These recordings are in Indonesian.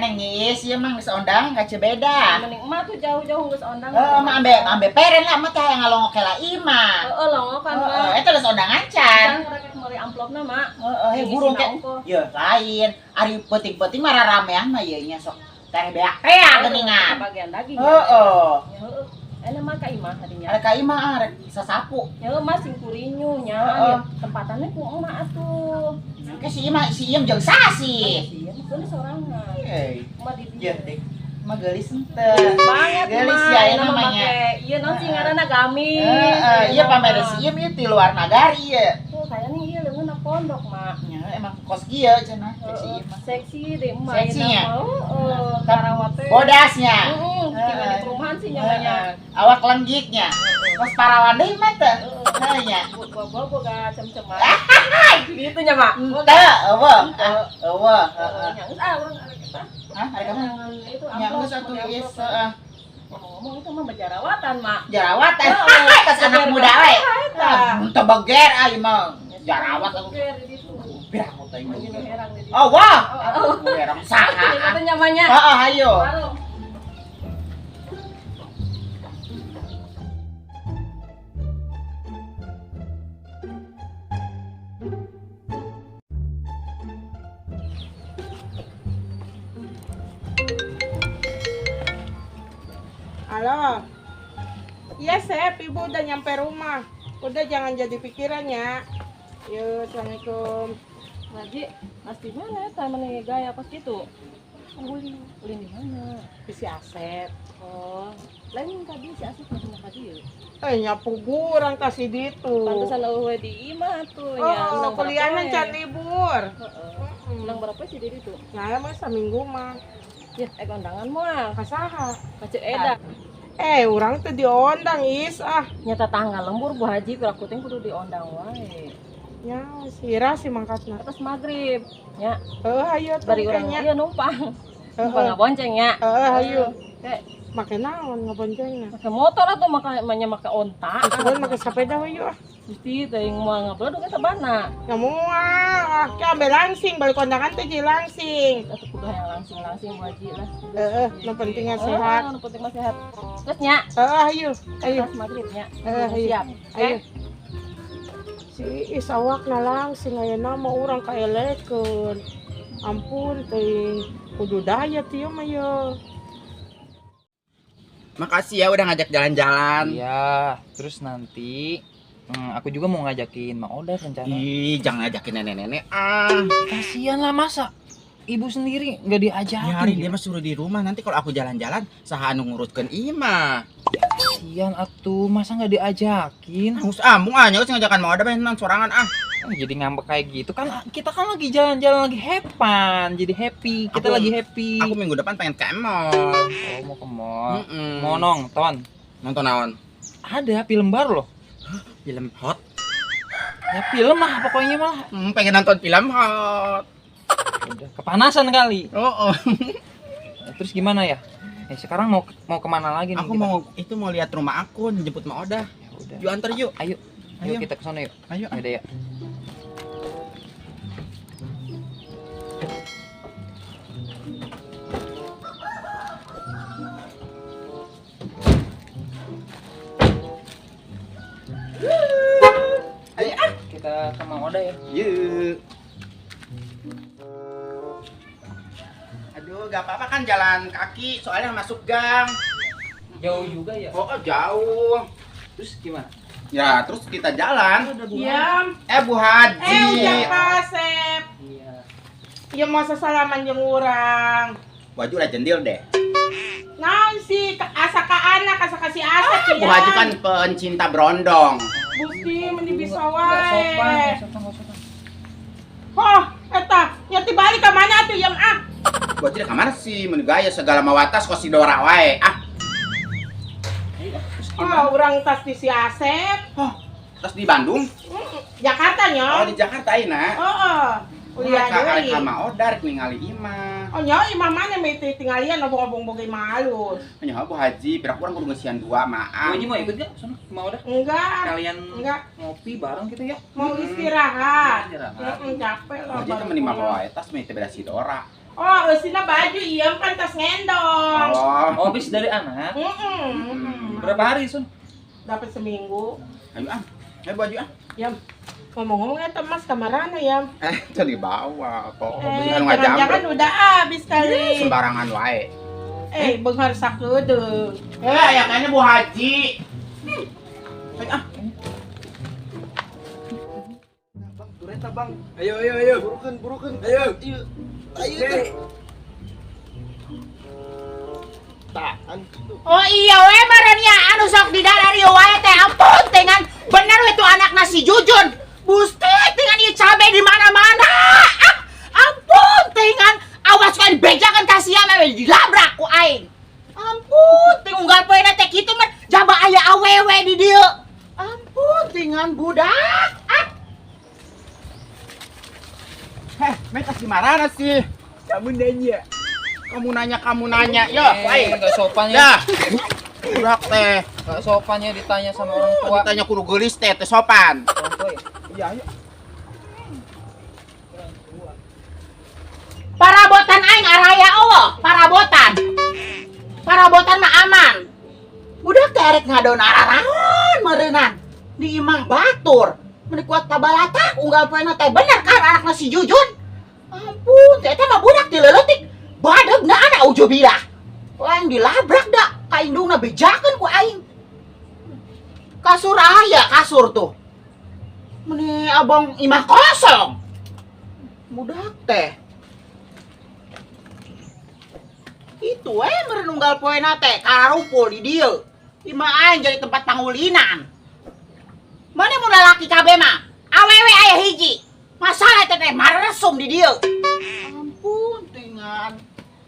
Nengis, ya mang bisa ondang kaca beda. Mending emak tuh jauh-jauh geus ondang. Mah ambe peren lah mah teh ngalongok kela ima. Longok kan mah. Eta geus ondang acan. Can rek meuli amplopna mak. Burung ke. Ye, lain. Ari peuting-peuting mah raramean mah ye nya sok teh beak teh geuningan. Bagian daging. Heeh. Enak mah ka imah hadinya. Ada ka imah rek sasapu. Mah sing kurinyu nya. Tempatannya ku emak atuh. Ke si Iem jeung sasi. Si Iem kan sorangan. Emak di dieu. Iya, mah geulis henteu. Banget geulis ya namanya. Ieu naon sih ngaranna Gami. Iya pamer si Iem ieu ti luar nagari ye. Tuh kayaknya ieu leungeunna pondok, Mak. Nya emang kos kieu cenah si Iem mah. Seksi deh, Mak. Seksinya. Karawat teh. Bodasnya. Tinggal di perumahan sih namanya. Awak lenggiknya. Kos parawan deui mah teh. Nya. Boga cem-ceman. Gitu nya, Mak. Teu, eueuh. Eueuh, Yang urang arek kita. Hah, ada kamu? Itu Yang satu is, ngomong itu mah bejarawatan, Mak. Jerawatan. Kas anak muda we. Teu beger ai mah. Jarawat aku. Biar aku teh. Oh, wah. Herang saha. Itu namanya. Heeh, hayo. Halo. Iya, Sep, Ibu udah nyampe rumah. Udah jangan jadi pikirannya. Yuk, Assalamualaikum. Lagi, mas di mana ya temennya gaya pas gitu? Ulin di mana? Si Asep. Oh, lain tadi si Asep masih tadi ya? Nyapu gurang kasih ditu. Pantesan eueuh di imah tuh Oh, kuliahnya can libur. Nang berapa sih di itu? Nah, mah saminggu mah. Ya, kondangan moal. Kasaha? Kaceu eda. Urang tuh diondang is Nyata tanggal lembur Bu Haji kula kuting kudu diondang wae. Ya, sira si mangkatna. Atas maghrib nya. Hayu Bari urang ieu numpang. Numpang ngabonceng nya. Hayu. Teh make naon ngaboncengna? make motor atuh make onta. Sudah make sepeda we yuk. Gusti teh moal ngabledog eta sabana. Ya moal, ke ambil langsing balik kondangan teh di langsing. Atuh kudu hayang langsing Bu Haji lah. Nu pentingnya sehat. Nu penting mah sehat. Terus nya. Ayo. Pas maghrib nya. Siap. Ayo. Si isawak na langsing ayeuna mah urang kaelekeun. Ampun teh kudu daya ieu mah ye. Makasih ya udah ngajak jalan-jalan. Iya, terus nanti aku juga mau ngajakin Mak Oda rencana. Ih, jangan ngajakin nenek-nenek. Kasihan lah masa ibu sendiri nggak diajakin. Biarin dia mah suruh di rumah. Nanti kalau aku jalan-jalan, saha anu ngurutkeun imah. Kasihan atuh, masa nggak diajakin? Ngus ambung nya geus ngajakan mau ada beneran sorangan Jadi ngambek kayak gitu kan, kita kan lagi jalan-jalan lagi jadi happy, kita lagi happy. Aku minggu depan pengen ke mall. Oh, mau ke mall. Mau nonton. Nonton naon? Ada film baru loh. Film hot. Ya film lah pokoknya malah. Pengen nonton film hot. Udah kepanasan kali. Oh. Terus gimana ya? Sekarang mau kemana lagi nih? Aku kita? mau lihat rumah aku, jemput Mak Oda. Ya udah. Yuk antar yuk. Ayo kita ke sana yuk. Ayo. Ada ya. Ayo kita ke Mang Oda ya. Yuk. Aduh, gak apa-apa kan jalan kaki, soalnya masuk gang. Jauh juga ya. Oh, jauh. Terus gimana? Ya, terus kita jalan. Diam. Bu Haji. Udah Asep. Iya. Ya mau sesalaman jeung urang. Baju lah jendil deh. Naon sih asa ka anak asa ka si Asep Bu Haji kan pencinta berondong. Gusti mending bisa Nggak sopan, wae. nggak sopan. Oh, eta, ya tibalik ka mana atuh yam ah. Buat jadi kamar sih menegaya segala mawatas kok si Dora wae. Oh, orang tas di si Asep. Oh, terus di Bandung? Jakarta nya. Oh, di Jakarta ayeuna. Heeh. Kuliah Karek deui. sama Odar ningali imah. Oh nya imah mana meh tinggalian obong-obong boge malus. Nya Bu Haji, pira kurang kudu ngesian dua maaf. Bu Haji mau ikut gak? Sono mau dah. Enggak. Kalian Enggak. ngopi bareng gitu ya. Mau istirahat. Istirahat. Capek lah. Bu Haji temen imah bawa tas meh teh beda si Dora. Oh, eusina baju iem kan tas ngendong. Oh, Habis dari anak. Berapa hari, Sun? Dapat seminggu. ayo ayo Bu Haji Yam. Ngomong-ngomong eta Mas kamarana yam. jadi bawa kok. Jangan-jangan udah habis kali. Sembarangan wae. Beunghar sakedeung. Ya kayaknya Bu Haji. Bang, tureta bang. Ayo. Burukan. Ayo. Taan gitu. Oh iya we meureun nya anu sok didadari wae teh ampun tengan bener we tu anakna si Jujun. Busti dengan ieu cabe di mana-mana. Ampun tengan awas kan bejakan kasihan we dilabrak ku aing. Ampun teh unggal poena teh kitu mah jaba aya awewe di dieu. Ampun tengan budak. Mereka si marana sih. Kamu nanya. Kamu nanya. Yo, wae. Enggak sopan Ya. ya. Budak teh. Enggak sopan ya ditanya sama orang tua. Ditanya kudu geulis teh sopan. Orang tua ya. Iya, ayo. Parabotan aing araya eueuh, parabotan mah aman. Budak teh arek ngadon ararahan meureunnan di imah batur. Meni kuat pabalatak unggal poena teh bener kan anakna si Jujun. Ampun, teh mah budak dileutik. Badegna ana ujubillah. Lain dilabrak da ka indungna bejakeun ku aing. Kasur aya kasur tuh. Meni abang imah kosong. Budak teh. Itu meureun unggal poena teh kararumpul di dieu. Imah aing jadi tempat pangulinan. Mana mun lalaki kabeh mah awewe aya hiji. Masalah teh maresum di dieu. Ampun tingan.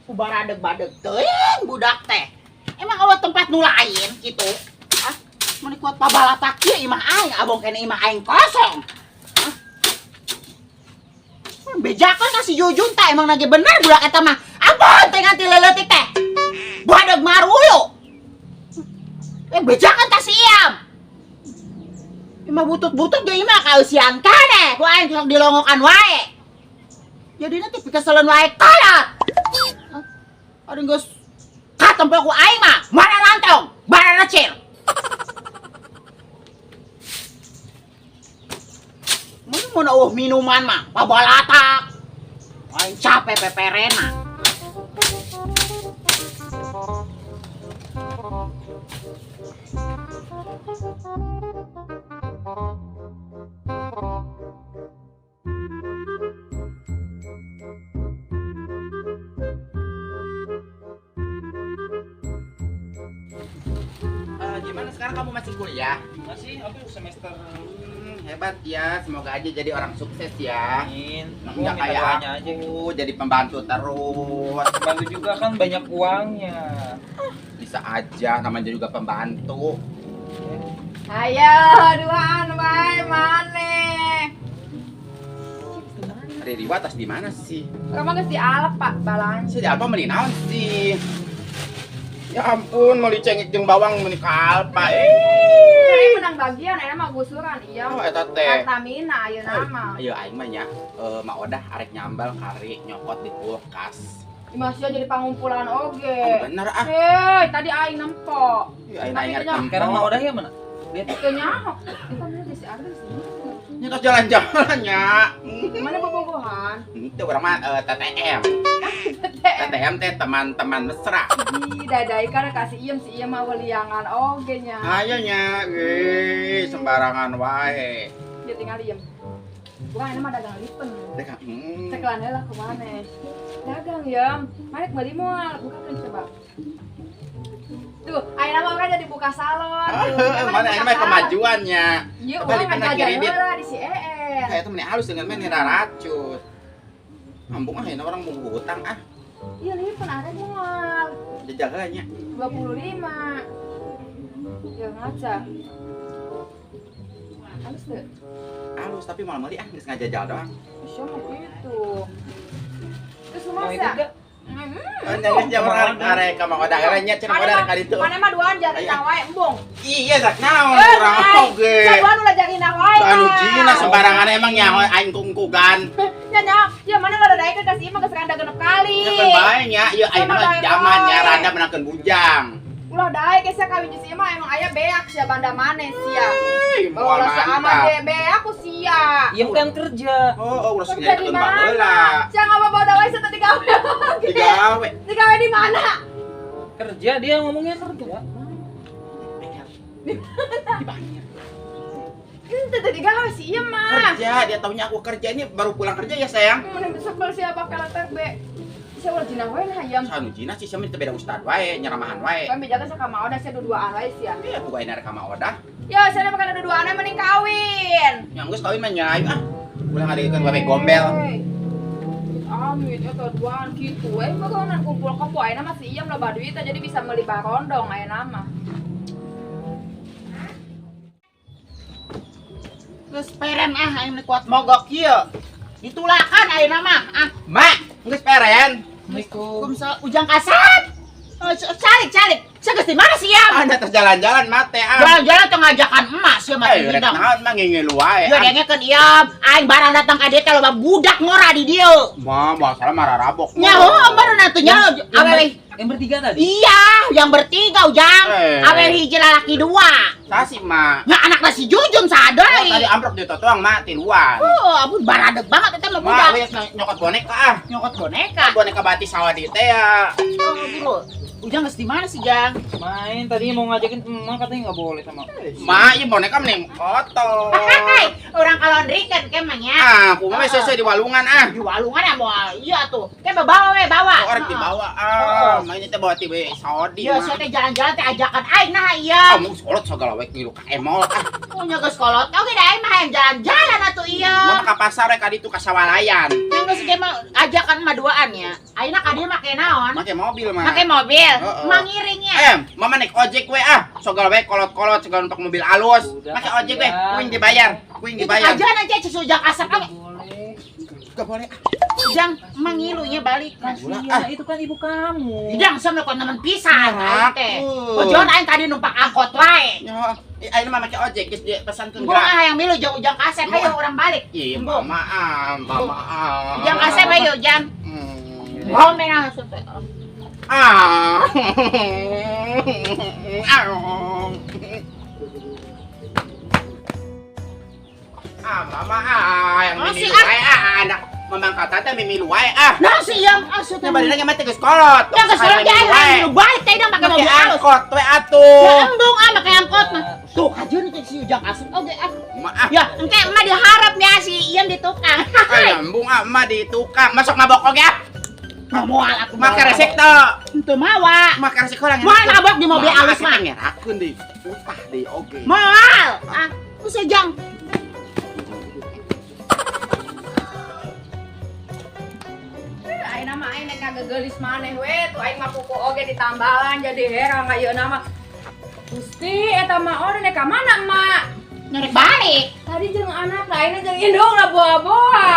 Kubaradeg-badeg teuing budak teh. Emang eueuh tempat nu lain kitu? Hah? Mun kuat pabalatak ieu imah aing, abong kene imah aing kosong. Hah? Bejakan ka si Jujun teh emang lagi bener budak eta mah. Ampun tingan ti leuletik teh. Badeg marulu. Bejakan ka si Iam. Imah butut-butut ge imah kausian kane, ku aing sok dilongokan wae. Jadi nanti pikeselen wae kalat. Ada geus katempel ku aing mah, mana rantong, mana recil. Mun minuman mah, pabalatak. Aing capek peperena. Gimana sekarang kamu masih kuliah? Masih aku semester Hebat ya, semoga aja jadi orang sukses ya. amin. Aku Nggak minta kayak doanya aku, aja. jadi pembantu terus. Bantu juga kan banyak uangnya. Bisa aja, namanya juga pembantu. Ayo, duaan wae maneh. Riri Watas di mana sih? Kamu geus di Alep, Pak, balanya. Si apa meuli naon sih? Ya ampun, meuli cengik jeung bawang meuli kalpa. Ini menang bagian, enak mah gusuran, iya. Oh, eta teh. Pertamina, ayo nama. Ayo aing mah nya, Mak Odah arek nyambal kari nyokot di kulkas. Masih jadi pangumpulan oge. Bener ah. Hei, tadi aing nempok. Aing arek Sekarang mau udah ya mana? Lihat. Itu nyahok. Itu mana di si Arden sih? Nyetos jalan-jalan nya. Mana bobogohan? Itu urang mah TTM. TTM teh teman-teman mesra. Ih, dadai kan kasih iem si iem mah weliangan oge nya. Ayo nya, sembarangan wae. Dia tinggal diem. Bukan ini mah dagang lipen. Deka, Cekelan lah kemana? Dagang ya. Mari kembali moal, bukakan coba. Tuh, ayeuna mah kan jadi buka salon. Mana ini mah kemajuannya. Yuk, Balik orang kena ngajar kredit. heula di si EN. Kayak itu meni halus dengan meni racun. Ambung ah, ini orang mau hutang ah. Iya lipan ada mual. Jajalannya. 25. Ya ngaca. Halus deh. Halus tapi malam mali ah, geus ngajajal doang. Bisa mah gitu. Terus rumah Mau ikut sih. gak? Jangan jawab arek ka Mang Oda nya cenah Oda kali itu. Mana mah duaan jadi nawae embung. Iya sak naon urang oge. Saduan ulah jadi nawae. Anu jina sembarangan emang nyaho aing kungkugan. Nya, ya mana lo ada ikan kasih mah kesanda genep kali. Ya kan bae nya, ieu aing mah zamannya rada menakeun bujang. Ulah dae geus kawin jeung si mah emang aya beak sia banda maneh sia. Moal Ulah sa aman mantap. ge beak ku sia. Iya kan kerja. Oh, urus Kerja di nyari kembang mana? heula. Jangan apa bawa dawe satu digawe. Digawe. Digawe di mana? Kerja dia ngomongnya kerja. Dibayar. Itu digawe sih iya mah. Kerja, dia taunya aku kerja ini baru pulang kerja ya sayang. Mun sebel siapa karakter be. Sia ulah dina we nah ayam. Sanu Cina sih sama beda ustad wae, nyeramahan wae. Kan bejaga sa ka Oda sia duduaan wae sia. Ya bukan dari Kama Oda. Ya saya makan duduaan mending kawin. Yang geus kawin mah nyayu ah. Ulah ngadegeun bae gombel. Amin, eta duaan kitu we mah kawan kumpul-kumpul ayeuna mah si ieu loba duit jadi bisa meuli barondong ayeuna mah. Geus peren ah aing kuat mogok ieu. Ditulakan ayeuna mah. Ah, Mak, geus peren. Assalamualaikum ujang kasat. Calik. Saya geus di mana sih ya? Anda terus jalan-jalan mate ah. Jalan-jalan teu ngajakan emak sih mah Eh, rek hidang. naon mah ngingilu wae. Yo dengekeun ieu, aing barang datang ka dieu teh loba budak ngora di dieu. Mah, masalah marah rabok. Nyaho baru natunya awewe. Yang bertiga tadi. Iya, yang bertiga ujang. Awewe hiji lalaki dua. Sasi mah. Nya anak nasi Jujun sadeui. Tadi amplop di totoang mah tiluan. Oh, ampun baradeg banget eta mah Mah, budak. we nyokot boneka ah. Nyokot boneka. Boneka batis sawadi teh ya. Oh, gitu. Ujang geus di mana sih, Jang? Main tadinya mau ngajakin emak katanya nggak boleh sama. Mak, ieu boneka mending foto. Hai, orang kalondrikeun ke mah nya. Ah, kumaha sese di walungan ah. Di walungan ya moal. Iya tuh. Ke bawa we, bawa. Orang dibawa ah. Main teh bawa tibe saudi. Iya, saya teh jalan-jalan teh ajakan aing nah iya. Kamu sekolot segala we ngilu ka emol ah. Oh, nya geus kolot. Oke da aing mah hayang jalan-jalan atuh iya. Mau ka pasar we ka ditu ka sawalayan. Yang geus ge mah ajakan mah duaan nya. Ayeuna ka dieu make naon? Make mobil mah. Make mobil. Heeh. Mangiringnya. Mama naik ojek we ah. Segala we kolot-kolot segala numpak mobil alus. Udah, Make ojek we, udah. kuing dibayar. Kuing Itu dibayar. aja aja sesujak asap oke. Boleh. Gak boleh. Jang mangilunya balik. Kasihan, itu kan ibu kamu. Jang sama kon temen pisan aing teh. Aku. Ojon aing tadi numpak angkot wae. Nyo, ayeuna mah make ojek geus dipesankeun Gua mah hayang milu jeung ujang kasep hayu urang balik. Iya, Embung. mama. Ujang kasep hayu jang. Hmm. Oh menang langsung teh. Ah. Mama yang Masih, mimilu wae anak memangkat teh mimilu wae ah. Nah si yang maksudnya Nya bari lagi mah teh geus kolot. yang kesel aja hayang milu balik teh dah make mobil halus. angkot we Ya atuh. embung ah make angkot mah. Tuh kajeun teh si ujang kasep oge ah. Maaf. Ya engke mah diharap ya si iem di tukang. Embung mah di tukang masuk mabok oge ah. Moal aku Make resek teh. Henteu mawa. Make resek orang. Moal nabok di mobil halus mah. ngerakeun deui. Utah deui oge. Moal. Ah, bisa jang. Ayeuna mah aing kagak geulis maneh we tuh aing mah pupu oge ditambalan jadi herang ayeuna mah. Gusti eta mah orde nek ka mana emak? Nyari balik. Tadi jeung anak lainnya jeung indung lah boa-boa.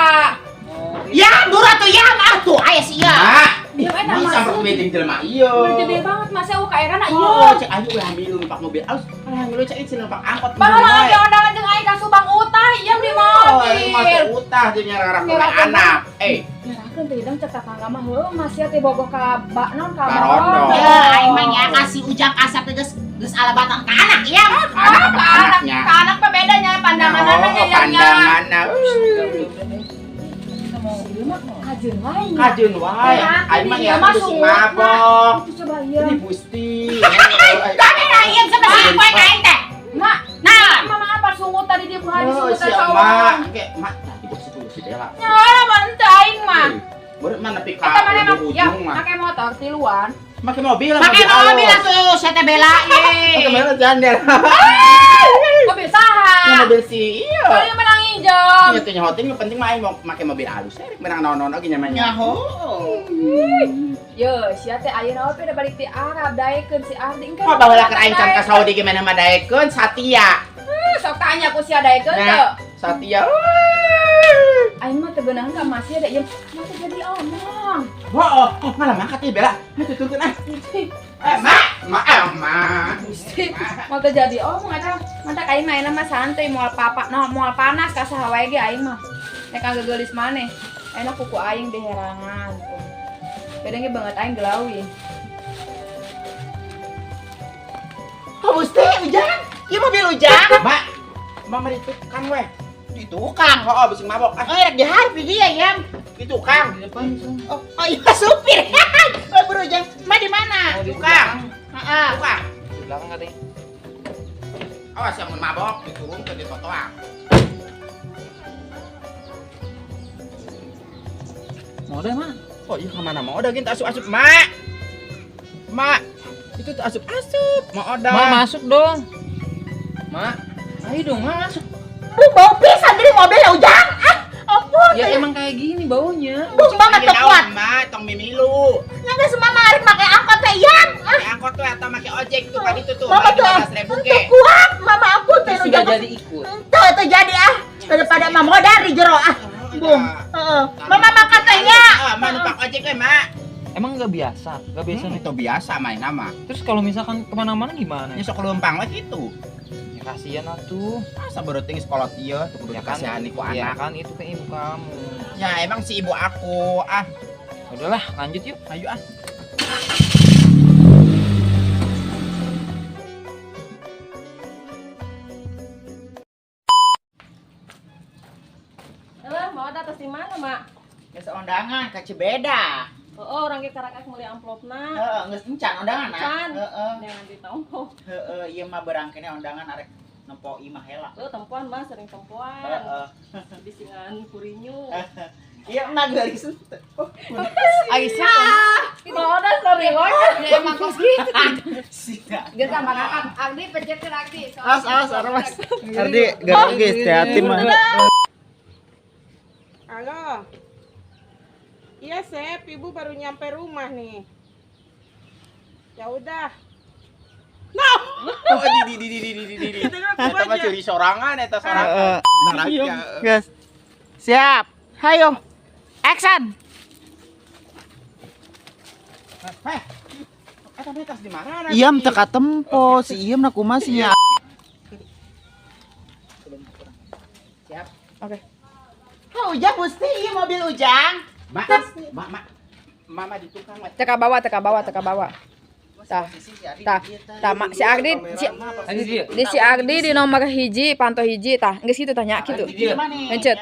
Ya, dura tuh ya, atuh aya si ya. Ah, Ieu eta ini mah sampai meeting jelema ieu. gede banget masa u kaerana ieu. Oh, cek ayo ulah ambil numpak mobil. Aus, ulah ambil cek ini numpak angkot. Baheula ge undangan jeung aing ka Subang Utah ieu di Oh, ini mobil. masuk utah dia nyarang Nyarang anak. Nyerahkeun teh hidang cek kakangga mah heuh masih teh bogoh ka naon ka Barondong. barondong. Ya, aing mah nya kasih ujang kasap teh geus alabatan ka anak ya. Anak-anaknya. Ka anak mah bedanya pandanganana nya yang pandanganna. kajeun wae nya. Kajeun wae. Aing mah ya kudu sing mabok. Itu coba ieu. Ini Gusti. Kami na iem sama si poe ka aing teh. Mak, Nah, mama apa sungut tadi dia bukan Oh, sungut si tadi Mak, engke Mak, nah ibu situ si Dela. Nyala mana teh aing mah. Baru mana nepi Kita ka mana mah ya ujung mah. make motor tiluan. Make mobil lah. pakai mobil atuh saya teh belain. Pakai mobil jandel. Mobil saha. Yang mobil si iya. Kalau yang menangin pinjam. Nya teh nyahoting nu penting mah aing mau make mobil halus. Rek menang naon-naon oge nya mah. Nyaho. Yo, sia teh ayeuna oge udah balik ti Arab daekeun si Ardi engke. Oh baheula keur aing can ka Saudi ge mana mah daekeun Satya. Sok tanya ku sia daekeun teu. Nah, Satya. Aing mah teu beunang ka masih ada ieu mah teh jadi omong. Oh, malah mah katanya bela. Tuturkeun ah. Ma. Gusti, mau teh jadi omong eta. Mantak aing mah mah santai moal moal panas ka saha wae ge aing mah. Nek kagak geulis maneh. Enak kuku aing diherangan tuh. Beda ge banget aing gelawi. Oh, Gusti, Ujang. Ieu mobil Ujang. Mbak, mama di tukang weh. Di tukang. Oh, bising mabok. Ah, Rek di harfi dia ya. di tukang. Oh iya supir. Oh, Bro Ujang. Ma di mana? Tukang. Heeh. Tukang. Di belakang katanya. Awas yang mun mabok diturunkeun di trotoar. Mau deh, Mak. Oh, iya kemana mau udah gini asup-asup, Mak. Mak, itu tuh asup-asup. Mau udah. Mak masuk dong. Mak, ayo dong masuk. Bau pisan dari mobil Ujang. Ah, ampun. Ya emang kayak gini baunya. Bau banget tuh kuat. Mak, tong mimilu. Nyangga semua marik make angkot teh Yang. Pakai angkot tuh atau pakai ojek tuh kan itu tuh. Mama tuh 15.000 ge. kuat. Mama ampun teh Terus Ujang. nggak jadi ikut. Tuh jadi ah. Daripada mah modal di jero ah. Bung. Heeh. Mama makan teh nya. Mah numpak ojek we, Mak. Emang nggak biasa? Nggak biasa nih. Itu biasa main nama. Terus kalau misalkan kemana-mana gimana? Nya sok leumpang we kitu. Ya kasihan atuh. Masa bereuting sekolah ieu tuh kudu Ya kan, kasihani ku ya anak. kan itu kan ibu kamu. Ya emang si ibu aku. Ah, Udahlah, lanjut yuk. ayo ah. Alah, mau ada atas di mana, Mak? Geus undangan ka Cibeda. Oh, orang ge karak meuli amplopna. Heeh, geus encan undangan ah. Can. Heeh. Jangan ditompo. Heeh, ieu mah berangkene undangan arek nempo imah heula. Tuh tempuan mah sering tempuan. Heeh. Bisingan kurinyu. Iya mah geulis. Aisyah Mau ada sorry wae. ya emang kos gitu. Sida. Geus sama kakak Agdi pencet Agdi. Awas awas. Ardi gak geus hati mah. Halo. Iya, Sep, Ibu baru nyampe rumah nih. Ya udah. Oh, di. Eta mah curi sorangan eta sorangan. Nah, ya. Guys. Siap. Hayo. Action. Heh. Eta mah tas di mana? Iem teka tempo, si Iem na kumaha sih nya. Siap. Oke. Oh, Ujang Gusti, ieu mobil Ujang. Mak, mama di tukang we. Teka bawah. Tah. Tah, si Agdi Lanjut yuk. di si Agdi di nomor hiji, panto hiji tah. Geus kitu tanya kitu. Di mana? Pencet.